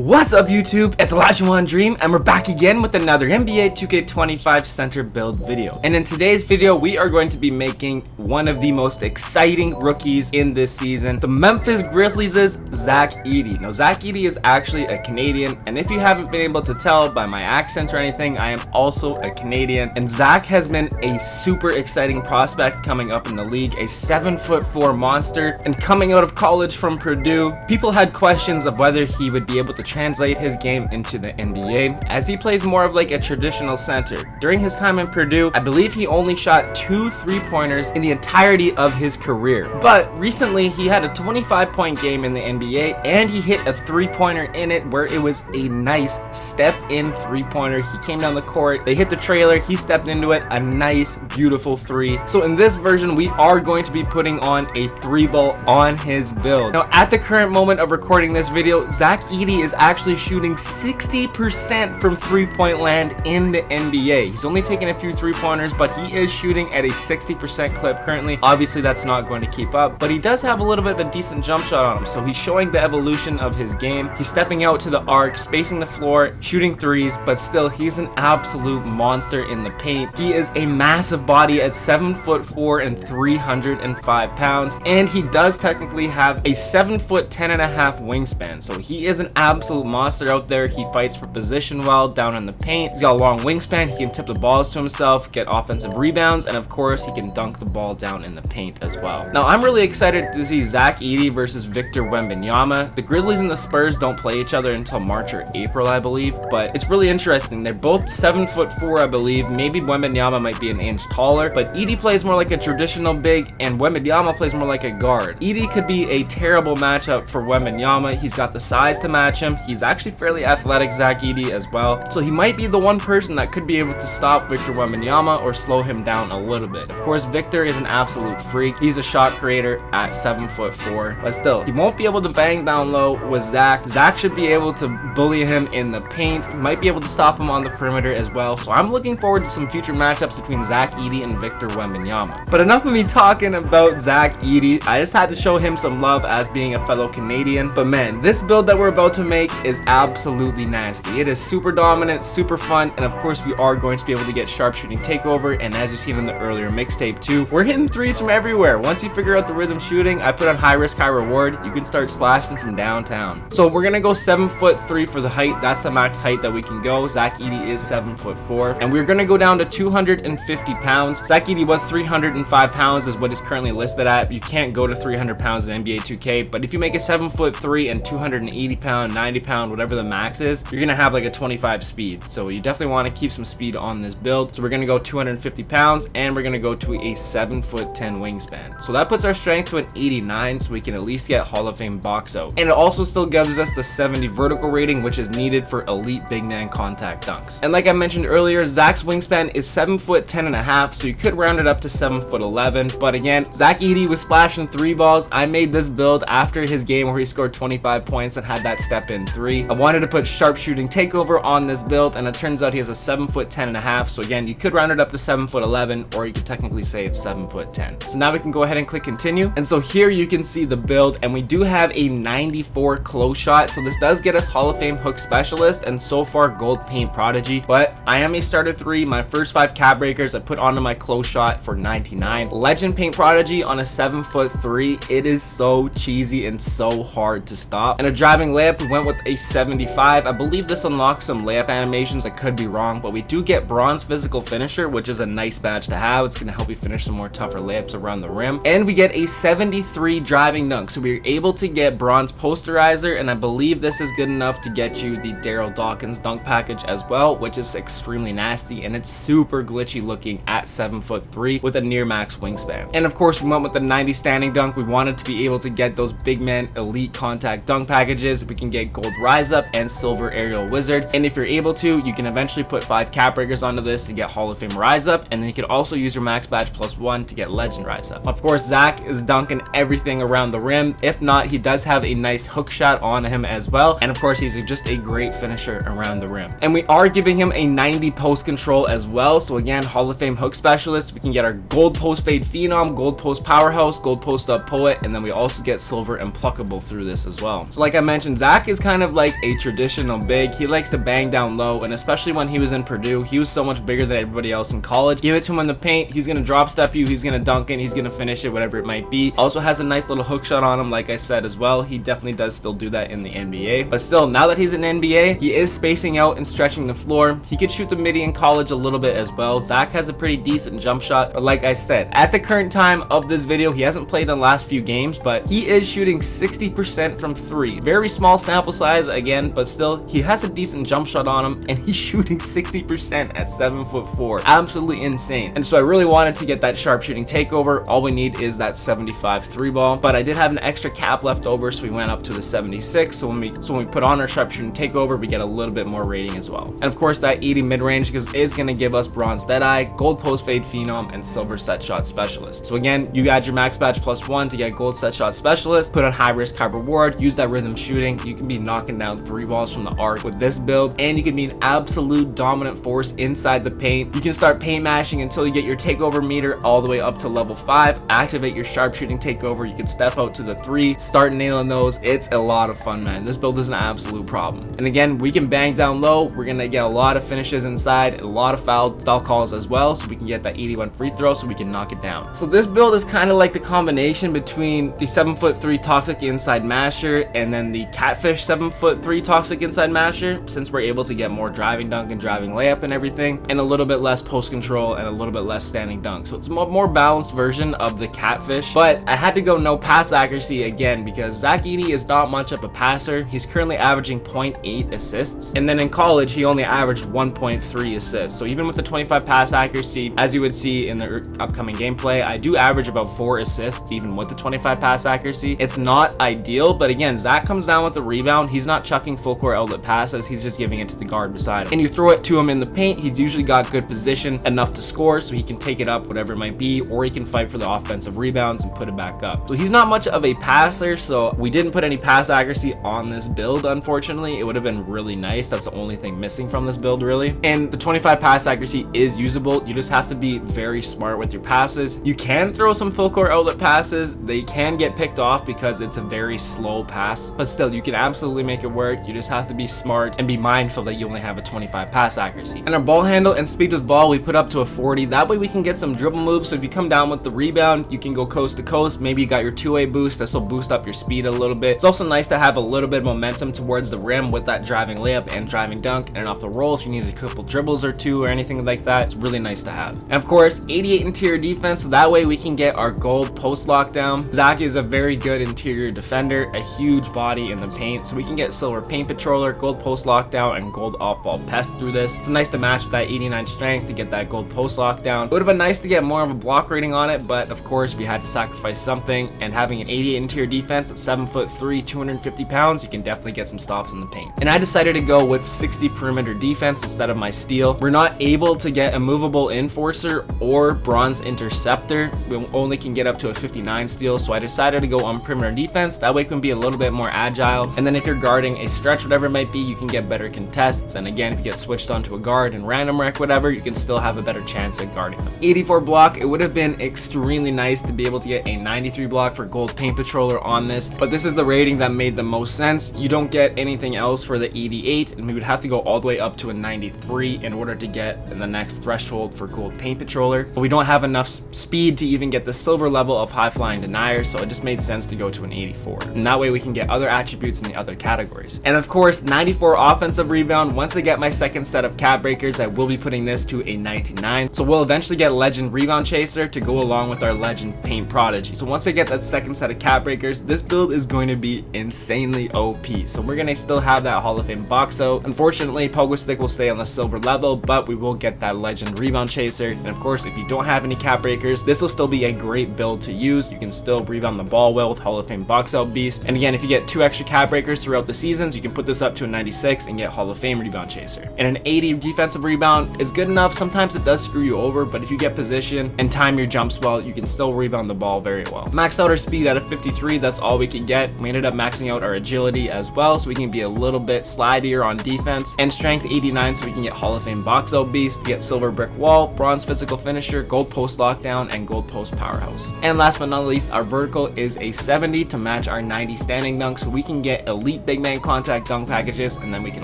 What's up YouTube? It's Olajuwon Dream and we're back again with another NBA 2K25 center build video. And in today's video we are going to be making one of the most exciting rookies in this season, the Memphis Grizzlies' Zach Edey. Now Zach Edey is actually a Canadian, and if you haven't been able to tell by my accent or anything, I am also a Canadian. And Zach has been a super exciting prospect coming up in the league, a 7'4" monster, and coming out of college from Purdue. People had questions of whether he would be able to translate his game into the NBA, as he plays more of like a traditional center. During his time in Purdue, I believe he only shot 2 3-pointers in the entirety of his career. But recently he had a 25-point game in the NBA and he hit a 3-pointer in it where it was a nice step-in 3-pointer. He came down the court, they hit the trailer, he stepped into it, a nice beautiful 3. So in this version we are going to be putting on a 3-ball on his build. Now at the current moment of recording this video, Zach Edey is actually shooting 60% from 3-point land in the NBA. He's only taken a few 3-pointers, but he is shooting at a 60% clip currently. Obviously that's not going to keep up, but he does have a little bit of a decent jump shot on him, so he's showing the evolution of his game. He's stepping out to the arc, spacing the floor, shooting threes, but still he's an absolute monster in the paint. He is a massive body at 7'4" and 305 pounds, and he does technically have a 7'10.5" wingspan, so he is an absolute monster out there. He fights for position well down in the paint. He's got a long wingspan. He can tip the balls to himself, get offensive rebounds, and of course he can dunk the ball down in the paint as well. Now I'm really excited to see Zach Edey versus Victor Wembanyama. The Grizzlies and the Spurs don't play each other until March or April, I believe, but it's really interesting. They're both 7'4", I believe. Maybe Wembanyama might be an inch taller, but Edey plays more like a traditional big and Wembanyama plays more like a guard. Edey could be a terrible matchup for Wembanyama. He's got the size to match him. He's actually fairly athletic, Zach Edey, as well, so he might be the one person that could be able to stop Victor Wembanyama or slow him down a little bit. Of course, Victor is an absolute freak. He's a shot creator at 7'4", but still, he won't be able to bang down low with Zach. Zach should be able to bully him in the paint. He might be able to stop him on the perimeter as well, so I'm looking forward to some future matchups between Zach Edey and Victor Wembanyama. But enough of me talking about Zach Edey. I just had to show him some love as being a fellow Canadian. But man, this build that we're about to make is absolutely nasty. It is super dominant, super fun, and of course we are going to be able to get sharpshooting takeover, and as you've seen in the earlier mixtape too, we're hitting threes from everywhere. Once you figure out the rhythm shooting, I put on high risk, high reward. You can start splashing from downtown. So we're gonna go 7'3" for the height. That's the max height that we can go. Zach Edey is 7'4", and we're gonna go down to 250 pounds. Zach Edey was 305 pounds is what is currently listed at. You can't go to 300 pounds in NBA 2K, but if you make a 7'3" and 280 pound, 90 pound, whatever the max is, you're gonna have like a 25 speed. So you definitely want to keep some speed on this build. So we're gonna go 250 pounds and we're gonna go to a 7'10" wingspan. So that puts our strength to an 89, so we can at least get Hall of Fame box out. And it also still gives us the 70 vertical rating, which is needed for elite big man contact dunks. And like I mentioned earlier, Zach's wingspan is 7'10.5", so you could round it up to 7'11". But again, Zach Edey was splashing 3 balls. I made this build after his game where he scored 25 points and had that step in 3. I wanted to put sharpshooting takeover on this build, and it turns out he has a 7'10.5". So again, you could round it up to 7'11", or you could technically say it's 7'10". So now we can go ahead and click continue. And so here you can see the build, and we do have a 94 close shot. So this does get us Hall of Fame hook specialist and so far gold paint prodigy. But I am a starter 3. My first 5 cap breakers I put onto my close shot for 99. Legend paint prodigy on a 7'3". It is so cheesy and so hard to stop. And a driving layup, we went with a 75. I believe this unlocks some layup animations. I could be wrong, but we do get bronze physical finisher, which is a nice badge to have. It's going to help you finish some more tougher layups around the rim. And we get a 73 driving dunk, so we're able to get bronze posterizer, and I believe this is good enough to get you the Daryl Dawkins dunk package as well, which is extremely nasty, and it's super glitchy looking at 7'3" with a near max wingspan. And of course we went with the 90 standing dunk. We wanted to be able to get those big man elite contact dunk packages. We can get gold rise up and silver aerial wizard, and if you're able to, you can eventually put 5 cap breakers onto this to get Hall of Fame rise up, and then you could also use your max badge +1 to get legend rise up. Of course Zach is dunking everything around the rim. If not, he does have a nice hook shot on him as well, and of course he's just a great finisher around the rim. And we are giving him a 90 post control as well. So again, Hall of Fame hook specialist. We can get our gold post fade phenom, gold post powerhouse, gold post up poet, and then we also get silver and pluckable through this as well. So like I mentioned, Zach is kind kind of like a traditional big. He likes to bang down low, and especially when he was in Purdue, he was so much bigger than everybody else in college. Give it to him in the paint, he's gonna drop step you, he's gonna dunk it, he's gonna finish it, whatever it might be. Also has a nice little hook shot on him, like I said as well. He definitely does still do that in the NBA, but still, now that he's in NBA, he is spacing out and stretching the floor. He could shoot the midi in college a little bit as well. Zach has a pretty decent jump shot, but like I said, at the current time of this video, he hasn't played in the last few games, but he is shooting 60% from 3. Very small sample size again, but still, he has a decent jump shot on him, and he's shooting 60% at 7'4". Absolutely insane. And so I really wanted to get that sharpshooting takeover. All we need is that 75 3 ball, but I did have an extra cap left over, so we went up to the 76. So when we put on our sharpshooting takeover, we get a little bit more rating as well. And of course, that 80 mid-range is going to give us bronze deadeye, gold post fade phenom, and silver set shot specialist. So again, you add your max badge +1 to get gold set shot specialist, put on high risk, high reward, use that rhythm shooting. You can be knocking down 3 balls from the arc with this build, and you can be an absolute dominant force inside the paint. You can start paint mashing until you get your takeover meter all the way up to level 5, activate your sharpshooting takeover, you can step out to the 3, start nailing those. It's a lot of fun, man. This build is an absolute problem. And again, we can bang down low, we're gonna get a lot of finishes inside, a lot of foul calls as well, so we can get that 81 free throw so we can knock it down. So this build is kind of like the combination between the 7'3" toxic inside masher and then the catfish 7'3" toxic inside masher, since we're able to get more driving dunk and driving layup and everything, and a little bit less post control and a little bit less standing dunk. So it's a more balanced version of the catfish, but I had to go no pass accuracy again because Zach Edey is not much of a passer. He's currently averaging 0.8 assists, and then in college he only averaged 1.3 assists. So even with the 25 pass accuracy, as you would see in the upcoming gameplay, I do average about 4 assists even with the 25 pass accuracy. It's not ideal, but again, Zach comes down with the rebound. He's not chucking full court outlet passes, he's just giving it to the guard beside him, and you throw it to him in the paint, he's usually got good position enough to score, so he can take it up, whatever it might be, or he can fight for the offensive rebounds and put it back up. So he's not much of a passer, so we didn't put any pass accuracy on this build, unfortunately. It would have been really nice. That's the only thing missing from this build, really. And the 25 pass accuracy is usable. You just have to be very smart with your passes. You can throw some full court outlet passes. They can get picked off because it's a very slow pass, but still, you can absolutely make it work. You just have to be smart and be mindful that you only have a 25 pass accuracy. And our ball handle and speed with ball, we put up to a 40. That way we can get some dribble moves. So if you come down with the rebound, you can go coast to coast. Maybe you got your two-way boost. This will boost up your speed a little bit. It's also nice to have a little bit of momentum towards the rim with that driving layup and driving dunk, and off the roll if you need a couple dribbles or two or anything like that. It's really nice to have. And of course, 88 interior defense, so that way we can get our gold post lockdown. Zach is a very good interior defender, a huge body in the paint, so we can get silver paint patroller, gold post lockdown, and gold off-ball pest through this. It's nice to match with that 89 strength to get that gold post lockdown. It would have been nice to get more of a block rating on it, but of course we had to sacrifice something, and having an 88 interior defense at 7'3", 250 pounds, you can definitely get some stops in the paint. And I decided to go with 60 perimeter defense instead of my steal. We're not able to get a movable enforcer or bronze interceptor. We only can get up to a 59 steal, so I decided to go on perimeter defense. That way it can be a little bit more agile, and then if you're guarding a stretch, whatever it might be, you can get better contests, and again, if you get switched onto a guard and random wreck, whatever, you can still have a better chance at guarding them. 84 block, it would have been extremely nice to be able to get a 93 block for gold paint patroller on this, but this is the rating that made the most sense. You don't get anything else for the 88, and we would have to go all the way up to a 93 in order to get the next threshold for gold paint patroller, but we don't have enough speed to even get the silver level of high flying denier, so it just made sense to go to an 84, and that way we can get other attributes in the other categories. And of course, 94 offensive rebound. Once I get my second set of cap breakers, I will be putting this to a 99, so we'll eventually get Legend Rebound Chaser to go along with our Legend Paint Prodigy. So once I get that second set of cap breakers, this build is going to be insanely OP. So we're gonna still have that Hall of Fame box out. Unfortunately, Pogo Stick will stay on the silver level, but we will get that Legend Rebound Chaser. And of course, if you don't have any cap breakers, this will still be a great build to use. You can still rebound the ball well with Hall of Fame box out beast. And again, if you get 2 extra cap breakers throughout the seasons, you can put this up to a 96 and get Hall of Fame Rebound Chaser. And an 80 defensive rebound is good enough. Sometimes it does screw you over, but if you get position and time your jumps well, you can still rebound the ball very well. Maxed out our speed at a 53, that's all we can get. We ended up maxing out our agility as well, so we can be a little bit slidier on defense, and strength 89, so we can get Hall of Fame box out beast, get silver brick wall, bronze physical finisher, gold post lockdown, and gold post powerhouse. And last but not least, our vertical is a 70 to match our 90 standing dunk, so we can get elite big man contact dunk packages, and then we can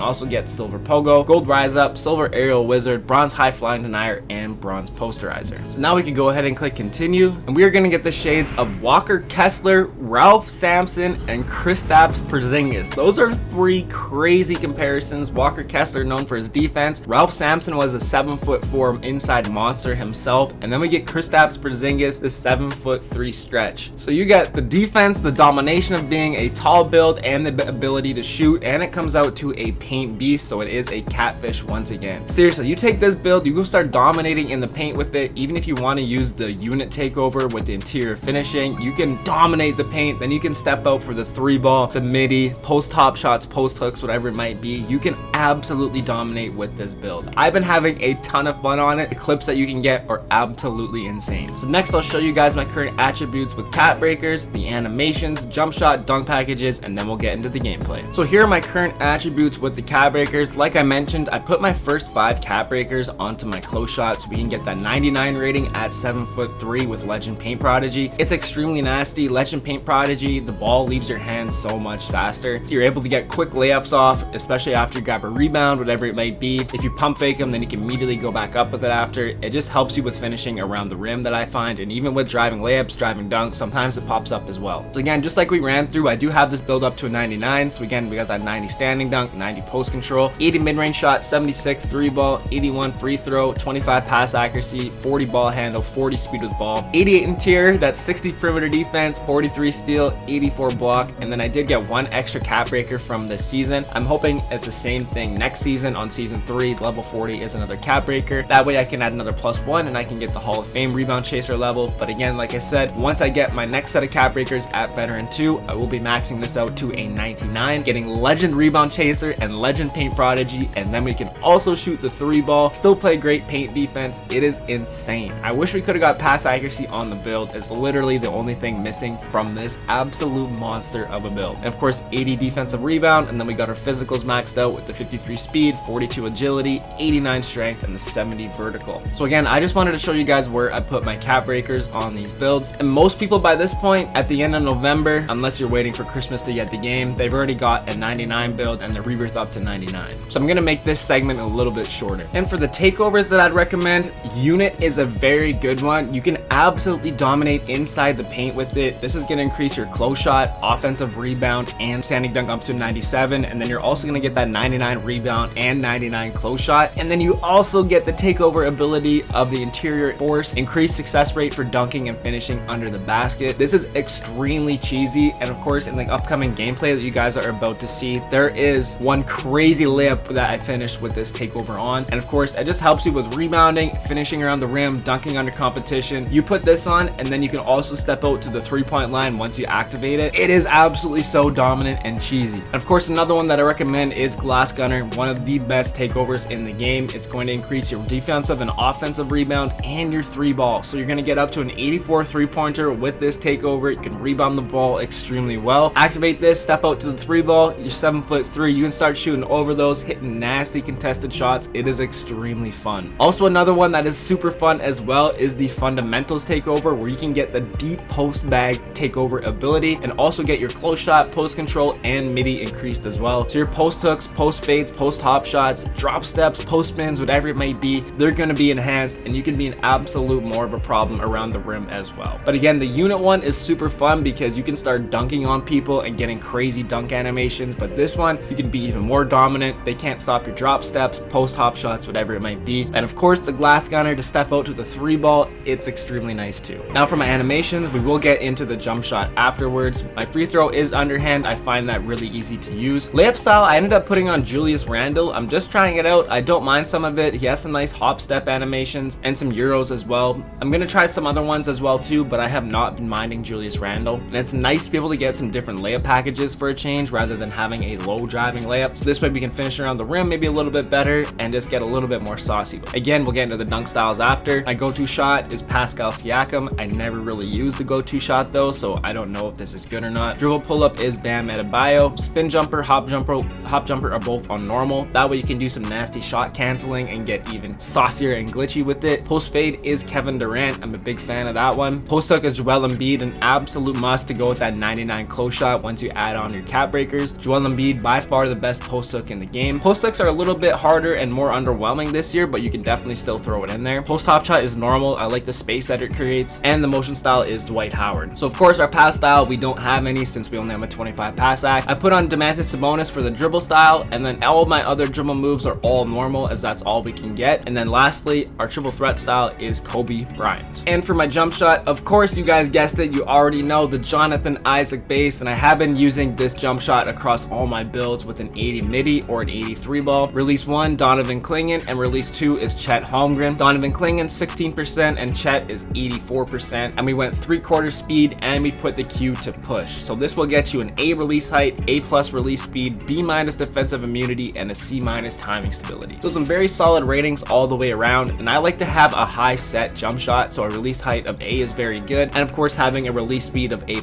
also get silver pogo, gold rise up, silver aerial wizard, bronze high flying denier, and bronze posterizer. So now we can go ahead and click continue, and we are going to get the shades of Walker Kessler, Ralph Sampson, and Kristaps Porzingis. Those are 3 crazy comparisons. Walker Kessler known for his defense. Ralph Sampson was a 7'4" inside monster himself, and then we get Kristaps Porzingis, the 7'3" stretch. So you get the defense, the domination of being a tall build, and the ability to shoot, and it comes out to a paint beast, so it is a catfish once again. Seriously, you take this build, you go start dominating in the paint with it. Even if you want to use the unit takeover with the interior finishing, you can dominate the paint. Then you can step out for the 3-ball, the midi, post top shots, post hooks, whatever it might be. You can absolutely dominate with this build. I've been having a ton of fun on it. The clips that you can get are absolutely insane. So next I'll show you guys my current attributes with cat breakers, the animations, jump shot, dunk packages, and then we'll get into the gameplay. So here are my current attributes with the cat breakers. Like I mentioned, I put my first 5 cat breakers onto my close shot so we can get that 99 rating at 7'3" with Legend Paint Prodigy. It's extremely nasty. Legend Paint Prodigy, the ball leaves your hand so much faster. You're able to get quick layups off, especially after you grab a rebound, whatever it might be. If you pump fake them, then you can immediately go back up with it after. It just helps you with finishing around the rim that I find, and even with driving layups, driving dunks, sometimes it pops up as well. So again, just like we ran through, I do have this build up to a 99. So again, we got that 90 standing dunk, 90 post control, 80 mid-range shot, 76 3-ball, 81 free throw, 25 pass accuracy, 40 ball handle, 40 speed with ball, 88 interior, that's 60 perimeter defense, 43 steal, 84 block, and then I did get 1 extra cat breaker from this season. I'm hoping it's the same thing next season. On season 3, level 40 is another cat breaker. That way I can add another +1 and I can get the Hall of Fame rebound chaser level. But again, like I said, once I get my next set of cat breakers at veteran 2, I will be maxing this out to a 99, getting Legend Rebound Chaser and Legend Paint Prodigy, and then we can also shoot the 3-ball, still play great paint defense. It is insane. I wish we could have got pass accuracy on the build. It's literally the only thing missing from this absolute monster of a build. And of course, 80 defensive rebound, and then we got our physicals maxed out with the 53 speed, 42 agility, 89 strength, and the 70 vertical. So again, I just wanted to show you guys where I put my cat breakers on these builds. And most people by this point, at the end of November, unless you're waiting for Christmas to get the game, they've already got a 99 build and they're rebirth up to 99. So I'm gonna make this segment a little bit shorter. And for the takeovers that I'd recommend, unit is a very good one. You can absolutely dominate inside the paint with it. This is gonna increase your close shot, offensive rebound, and standing dunk up to 97. And then you're also gonna get that 99 rebound and 99 close shot. And then you also get the takeover ability of the interior force, increased success rate for dunking and finishing under the basket. This is extremely cheesy. And of course, in the upcoming gameplay that you guys are about to see, there is one crazy layup that I finished with this takeover on. And of course, it just helps you with rebounding, finishing around the rim, dunking under competition. You put this on, and then you can also step out to the 3-point line once you activate it. It is absolutely so dominant and cheesy. And of course, another one that I recommend is Glass Gunner, one of the best takeovers in the game. It's going to increase your defensive and offensive rebound and your 3-ball. So you're going to get up to an 84 3-pointer with this takeover. You can rebound the ball extremely well. Activate this, step out to the 3-ball. You're 7'3". You can start shooting over those, hitting nasty contested shots. It is extremely fun. Also, another one that is super fun as well is the fundamentals takeover, where you can get the deep post bag takeover ability and also get your close shot, post control, and midi increased as well. So your post hooks, post fades, post hop shots, drop steps, post spins, whatever it may be, they're going to be enhanced, and you can be an absolute more of a problem around the rim as well. But again, the unit one is super fun because you can start dunking on people and getting crazy dunk animations. But this one, you can be even more dominant. They can't stop your drop steps, post hop shots, whatever it might be. And of course, the Glass Gunner to step out to the 3-ball, it's extremely nice too. Now for my animations, we will get into the jump shot afterwards. My free throw is underhand. I find that really easy to use. Layup style, I ended up putting on Julius Randle. I'm just trying it out. I don't mind some of it. He has some nice hop step animations and some Euros as well. I'm gonna try some other ones as well too, but I have not been minding Julius Randle. And it's nice to be able to get some different layup packages for a change rather than having a low driving layup. So this way we can finish around the rim maybe a little bit better and just get a little bit more saucy. Again, we'll get into the dunk styles after. My go-to shot is Pascal Siakam. I never really use the go-to shot though, so I don't know if this is good or not. Dribble pull-up is Bam Adebayo. Spin jumper, hop jumper are both on normal. That way you can do some nasty shot canceling and get even saucier and glitchy with it. Post fade is Kevin Durant. I'm a big fan of that one. Post hook is Joel Embiid, an absolute must to go with that 99 close shot once you add on your cat breakers. Joel Embiid, by far the best post hook in the game. Post hooks are a little bit harder and more underwhelming this year, but you can definitely still throw it in there. Post hop shot is normal. I like the space that it creates, and the motion style is Dwight Howard. So of course our pass style, we don't have any since we only have a 25 pass act. I put on Domantas Sabonis for the dribble style, and then all of my other dribble moves are all normal, as that's all we can get. And then lastly, our triple threat style is Kobe Bryant. And for my jump shot, of course you guys guessed it, you already know, the Jonathan Isaac base, and I have been using this jump shot across all my builds with an 80 midi or an 83 ball. Release 1, Donovan Clingan, and release 2 is Chet Holmgren. Donovan Clingan 16% and Chet is 84%, and we went 3/4 speed and we put the Q to push. So this will get you an A release height, A+ release speed, B- defensive immunity, and a C- timing stability. So some very solid ratings all the way around, and I like to have a high set jump shot, so a release height of A is very good, and of course having a release speed of A+.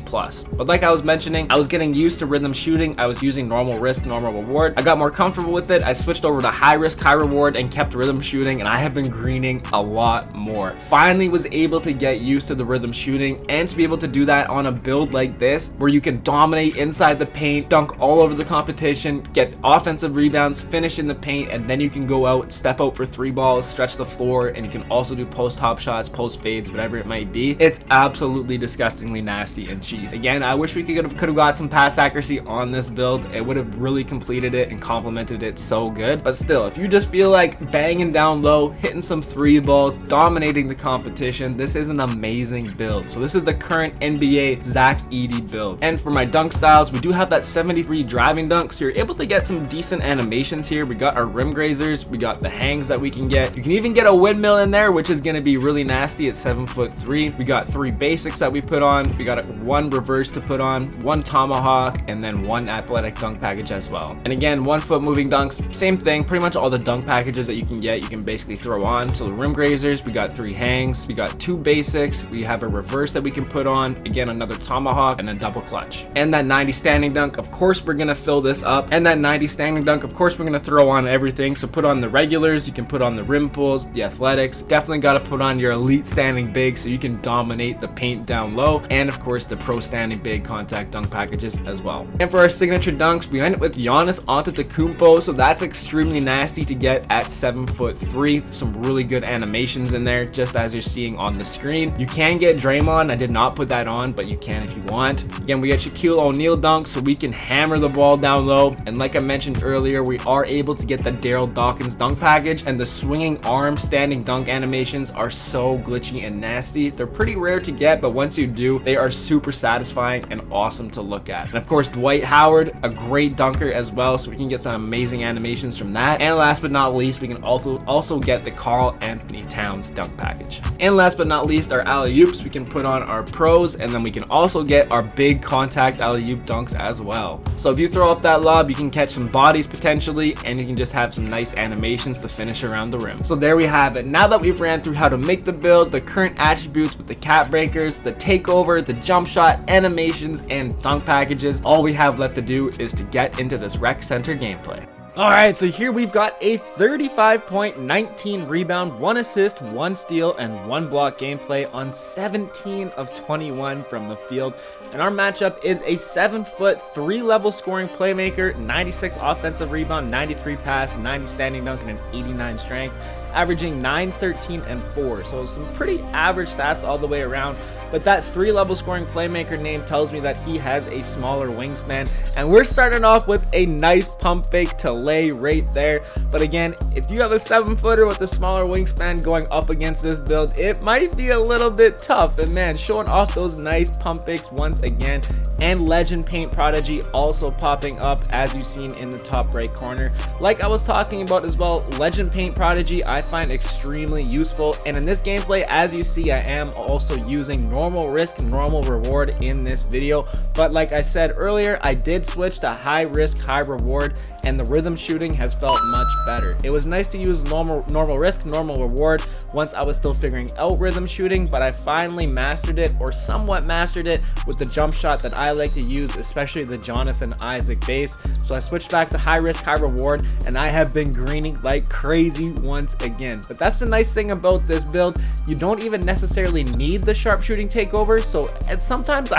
But like I was mentioning, I was getting used to rhythm shooting. I was using normal risk, normal reward. I got more comfortable with it. I switched over to high risk, high reward, and kept rhythm shooting, and I have been greening a lot more. Finally was able to get used to the rhythm shooting, and to be able to do that on a build like this where you can dominate inside the paint, dunk all over the competition, get offensive rebounds, finish in the paint, and then you can go out, step out for 3 balls, stretch the floor, and you can also do post hop shots, post fades, whatever it might be. It's absolutely disgustingly nasty and cheese. Again, I wish we could have got some pass accuracy on this build. It would have really completed it and complemented it so good. But still, if you just feel like banging down low, hitting some 3 balls, dominating the competition, this is an amazing build. So this is the current NBA Zach Edey build. And for my dunk styles, we do have that 73 driving dunk, so you're able to get some decent animations here. We got our rim grazers, we got the hangs that we can get. You can even get a windmill in there, which is going to be really nasty at 7'3". We got 3 basics that we put on. We got 1 reverse to put on, 1 tomahawk, and then 1 athletic dunk package as well. And again, 1 foot moving dunks, same thing. Pretty much all the dunk packages that you can get, you can basically throw on. So the rim grazers, we got 3 hangs, we got 2 basics, we have a reverse that we can put on, again another tomahawk, and a double clutch. And that 90 standing dunk, of course we're gonna fill this up. And that 90 standing dunk, of course we're gonna throw on everything. So put on the regulars, you can put on the rim pulls, the athletics, definitely gotta put on your elite standing big so you can dominate the paint down low, and of course the pro standing big contact dunk packages as well. And for our signature dunks, we end up with Giannis Antetokounmpo, so that's extremely nasty to get at 7'3". Some really good animations in there, just as you're seeing on the screen. You can get Draymond, I did not put that on, but you can if you want. Again, we got Shaquille O'Neal dunks, so we can hammer the ball down low, and like I mentioned earlier, we are able to get the Daryl Dawkins dunk package, and the swinging arm standing dunk animations are so glitchy and nasty. They're pretty rare to get, but once you do, they are super satisfying and awesome to look at. And of course, Dwight Howard, a great dunker as well, so we can get some amazing animations from that. And last but not least, we can also get the Karl Anthony Towns dunk package. And last but not least, our alley-oops, we can put on our pros, and then we can also get our big contact alley-oop dunks as well. So if you throw up that lob, you can catch some bodies potentially, and you can just have some nice animations to finish around the rim. So there we have it. Now that we've ran through how to make the build, the current attributes with the cap breakers, the takeover, the jump shot, animations, and dunk packages, all we have left to do is to get into this rec center gameplay. Alright, so here we've got a 35 point, 19 rebound, 1 assist, 1 steal, and 1 block gameplay on 17 of 21 from the field. And our matchup is a 7', 3-level scoring playmaker, 96 offensive rebound, 93 pass, 90 standing dunk, and an 89 strength, averaging 9, 13, and 4. So some pretty average stats all the way around. But that 3-level scoring playmaker name tells me that he has a smaller wingspan. And we're starting off with a nice pump fake to lay right there. But again, if you have a 7-footer with a smaller wingspan going up against this build, it might be a little bit tough. And man, showing off those nice pump fakes once again. And Legend Paint Prodigy also popping up, as you've seen in the top right corner. Like I was talking about as well, Legend Paint Prodigy I find extremely useful. And in this gameplay, as you see, I am also using normal risk, normal reward in this video. But like I said earlier, I did switch to high risk, high reward, and the rhythm shooting has felt much better. It was nice to use normal risk, normal reward once I was still figuring out rhythm shooting, but I finally mastered it, or somewhat mastered it, with the jump shot that I like to use, especially the Jonathan Isaac base. So I switched back to high risk, high reward, and I have been greening like crazy once again. But that's the nice thing about this build. You don't even necessarily need the sharpshooting takeover, so sometimes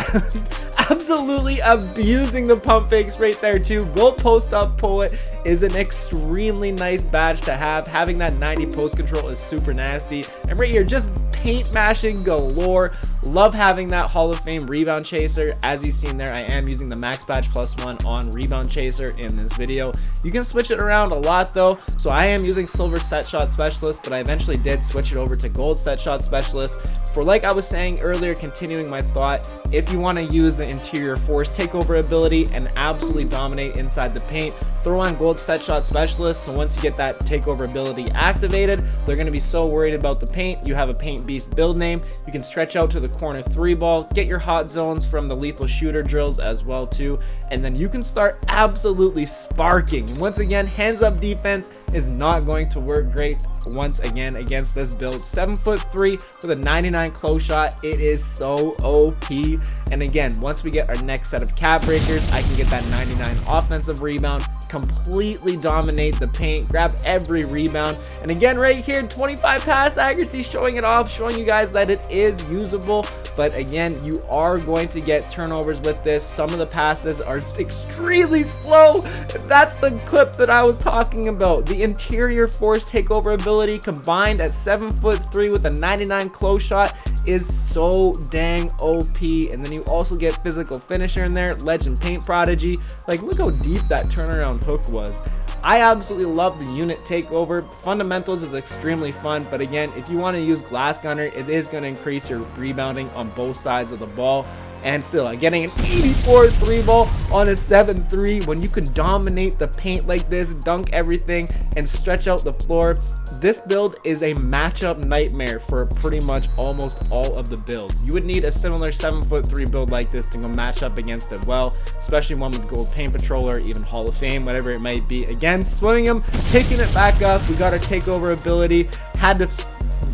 absolutely abusing the pump fakes right there too. Gold post up poet is an extremely nice badge to have. Having that 90 post control is super nasty. And right here, just paint mashing galore. Love having that Hall of Fame rebound chaser. As you've seen there, I am using the max badge +1 on rebound chaser in this video. You can switch it around a lot though. So I am using silver set shot specialist, but I eventually did switch it over to gold set shot specialist. For, like I was saying earlier, continuing my thought, if you want to use the interior force takeover ability and absolutely dominate inside the paint, throw on gold set shot specialist. So once you get that takeover ability activated, they're going to be so worried about the paint. You have a paint beast build name. You can stretch out to the corner 3-ball, get your hot zones from the lethal shooter drills as well too, and then you can start absolutely sparking. Once again, hands up defense is not going to work great once again against this build. 7'3" with a 99 close shot. It is so OP. And again, once we get our next set of cap breakers, I can get that 99 offensive rebound, completely dominate the paint, grab every rebound. And again, right here, 25 pass accuracy, showing it off, showing you guys that it is usable. But again, you are going to get turnovers with this. Some of the passes are extremely slow. That's the clip that I was talking about. The interior force takeover ability combined at 7'3" with a 99 close shot is so dang OP. And then you also get physical finisher in there, Legend Paint Prodigy. Like, look how deep that turnaround hook was. I absolutely love the unit takeover. Fundamentals is extremely fun, but again, if you want to use glass gunner, it is going to increase your rebounding on both sides of the ball. And still, getting an 84 3-ball on a 7'3", when you can dominate the paint like this, dunk everything, and stretch out the floor. This build is a matchup nightmare for pretty much almost all of the builds. You would need a similar 7'3" build like this to go match up against it well, especially one with gold paint patroller, even Hall of Fame, whatever it might be. Again, swinging him, taking it back up. We got our takeover ability. Had to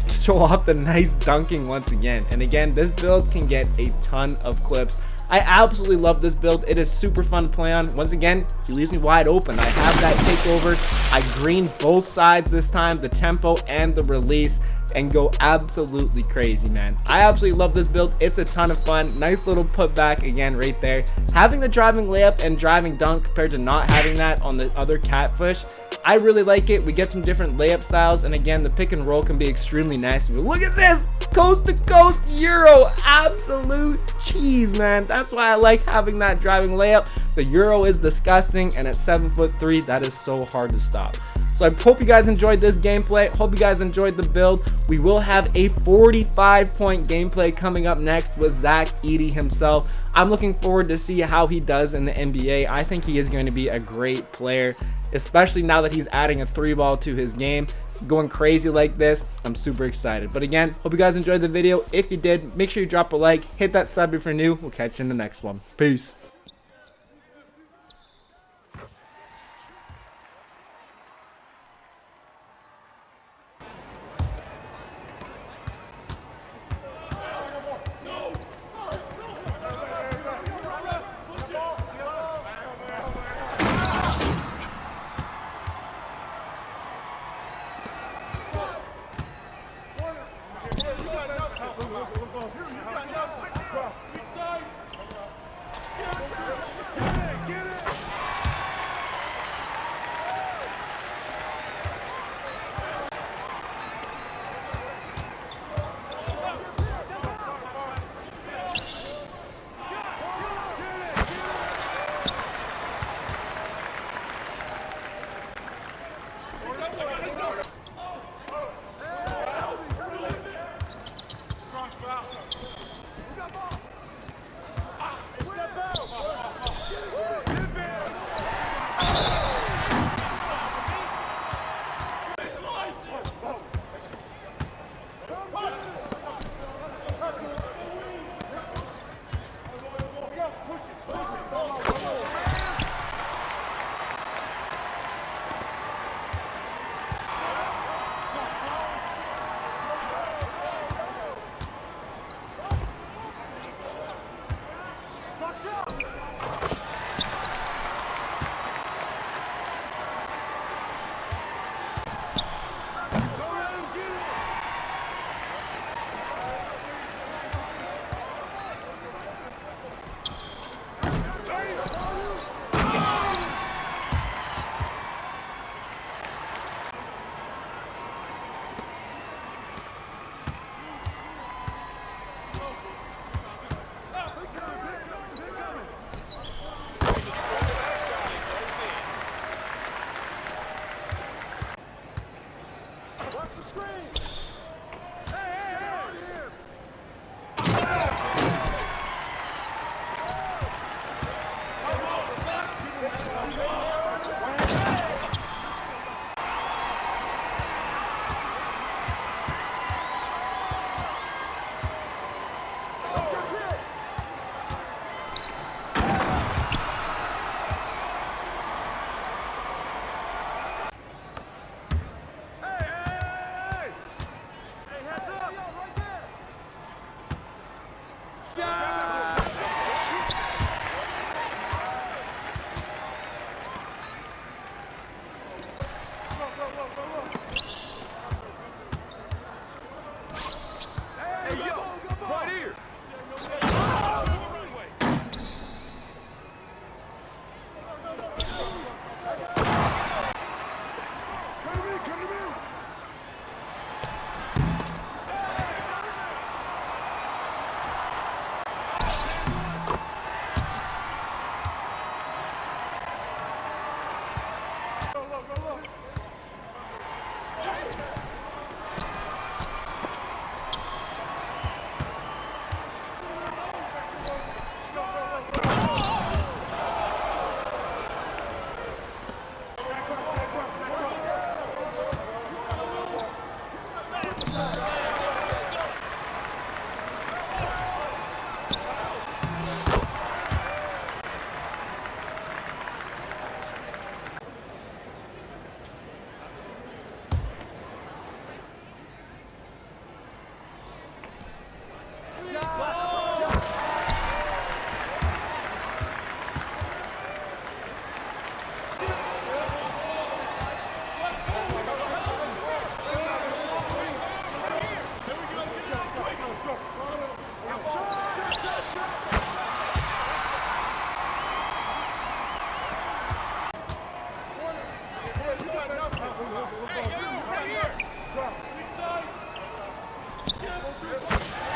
show off the nice dunking once again. And again, this build can get a ton of clips. I absolutely love this build. It is super fun to play on. Once again, he leaves me wide open. I have that takeover. I green both sides this time, the tempo and the release, and go absolutely crazy, man. I absolutely love this build. It's a ton of fun. Nice little putback again right there. Having the driving layup and driving dunk compared to not having that on the other catfish, I really like it. We get some different layup styles, and again, the pick and roll can be extremely nice. But look at this, coast to coast Euro, absolute cheese, man. That's why I like having that driving layup. The Euro is disgusting, and at 7'3", that is so hard to stop. So I hope you guys enjoyed this gameplay. Hope you guys enjoyed the build. We will have a 45-point gameplay coming up next with Zach Edey himself. I'm looking forward to see how he does in the NBA. I think he is going to be a great player, especially now that he's adding a 3-ball to his game. Going crazy like this, I'm super excited. But again, hope you guys enjoyed the video. If you did, make sure you drop a like, hit that sub if you're new. We'll catch you in the next one. Peace. Hey, yo, right here. Come to me. Right here.